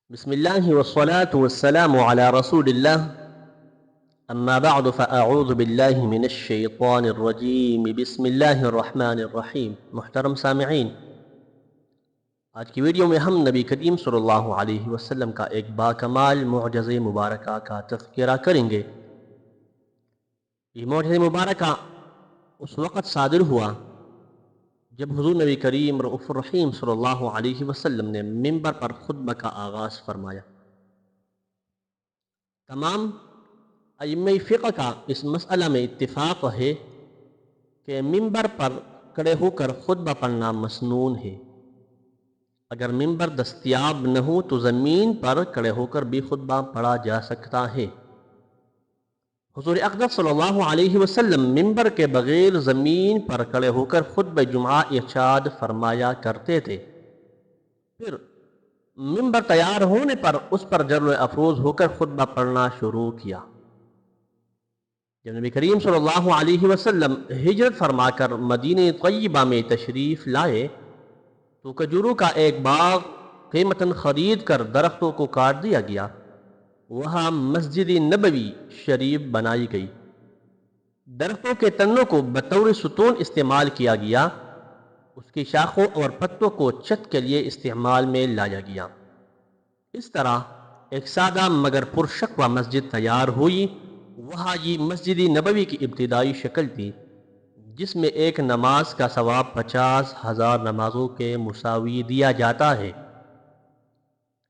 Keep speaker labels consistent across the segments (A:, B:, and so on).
A: بسم الله والصلاة والسلام على رسول الله. أما بعد فأعوذ بالله من الشيطان الرجيم. بسم الله الرحمن الرحیم. محترم سامعین، آج کی ویڈیو میں ہم نبی کریم صلی اللہ علیہ وسلم کا ایک باکمال معجزہ مبارکہ کا تذکرہ کریں گے۔ یہ معجزہ مبارکہ اس وقت صادر ہوا جب حضور نبی کریم رؤوف الرحیم صلی اللہ علیہ وسلم نے منبر پر خطبہ کا آغاز فرمایا۔ تمام ائمہ فقہ کا اس مسئلہ میں اتفاق ہے کہ منبر پر کھڑے ہو کر خطبہ پڑھنا مسنون ہے۔ اگر منبر دستیاب نہ ہو تو زمین پر کھڑے ہو کر بھی خطبہ پڑھا جا سکتا ہے۔ حضور اقدس صلی اللہ علیہ وسلم منبر کے بغیر زمین پر کھڑے ہو کر خطبہ جمعہ ارشاد فرمایا کرتے تھے۔ پھر منبر تیار ہونے پر اس پر جر افروز ہو کر خطبہ پڑھنا شروع کیا۔ جب نبی کریم صلی اللہ علیہ وسلم ہجرت فرما کر مدینہ طیبہ میں تشریف لائے تو کھجوروں کا ایک باغ قیمتاً خرید کر درختوں کو کاٹ دیا گیا۔ وہاں مسجد نبوی شریف بنائی گئی۔ درختوں کے تنوں کو بطور ستون استعمال کیا گیا۔ اس کی شاخوں اور پتوں کو چھت کے لیے استعمال میں لایا گیا۔ اس طرح ایک سادہ مگر پرشکوہ مسجد تیار ہوئی۔ وہاں یہ مسجد نبوی کی ابتدائی شکل تھی، جس میں ایک نماز کا ثواب 50,000 نمازوں کے مساوی دیا جاتا ہے۔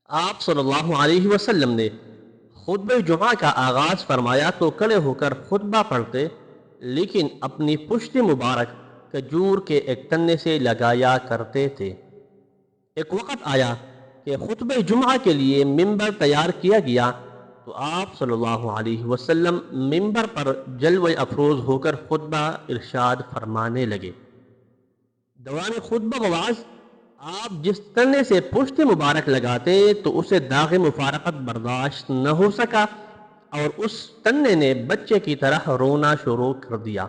A: آپ صلی اللہ علیہ وسلم نے خطبہ جمعہ کا آغاز فرمایا تو کھڑے ہو کر خطبہ پڑھتے، لیکن اپنی پشت مبارک کھجور کے ایک تنے سے لگایا کرتے تھے۔ ایک وقت آیا کہ خطبہ جمعہ کے لیے منبر تیار کیا گیا تو آپ صلی اللہ علیہ وسلم منبر پر جلوہ افروز ہو کر خطبہ ارشاد فرمانے لگے۔ دوران خطبہ مواعظ آپ جس تنے سے پشت مبارک لگاتے تو اسے داغ مفارقت برداشت نہ ہو سکا اور اس تنے نے بچے کی طرح رونا شروع کر دیا،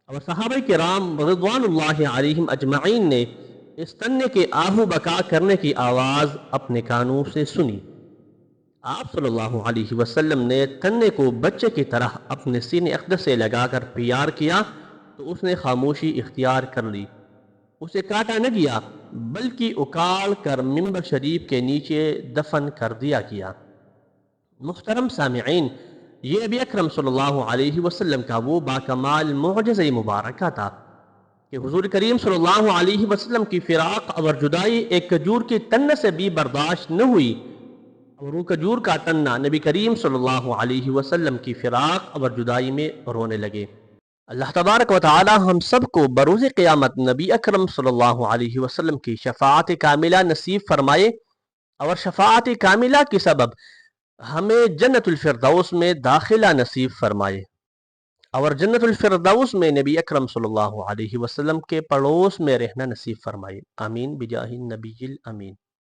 A: اور صحابہ کرام رضوان اللہ علیہم اجمعین نے اس تنے کے آہو بکا کرنے کی آواز اپنے کانوں سے سنی۔ آپ صلی اللہ علیہ وسلم نے تنے کو بچے کی طرح اپنے سینے اقدس سے لگا کر پیار کیا تو اس نے خاموشی اختیار کر لی۔ اسے کاٹا نہ گیا بلکہ اکاڑ کر منبر شریف کے نیچے دفن کر دیا گیا۔ محترم سامعین، یہ نبی اکرم صلی اللہ علیہ وسلم کا وہ باکمال معجزہ مبارکہ تھا کہ حضور کریم صلی اللہ علیہ وسلم کی فراق اور جدائی ایک کھجور کی تنہ سے بھی برداشت نہ ہوئی، اور وہ کھجور کا تنہ نبی کریم صلی اللہ علیہ وسلم کی فراق اور جدائی میں رونے لگے۔ اللہ تبارک و تعالی ہم سب کو بروز قیامت نبی اکرم صلی اللہ علیہ وسلم کی شفاعت کاملہ نصیب فرمائے، اور شفاعت کاملہ کی سبب ہمیں جنت الفردوس میں داخلہ نصیب فرمائے، اور جنت الفردوس میں نبی اکرم صلی اللہ علیہ وسلم کے پڑوس میں رہنا نصیب فرمائے۔ آمین بجاہ النبی الامین۔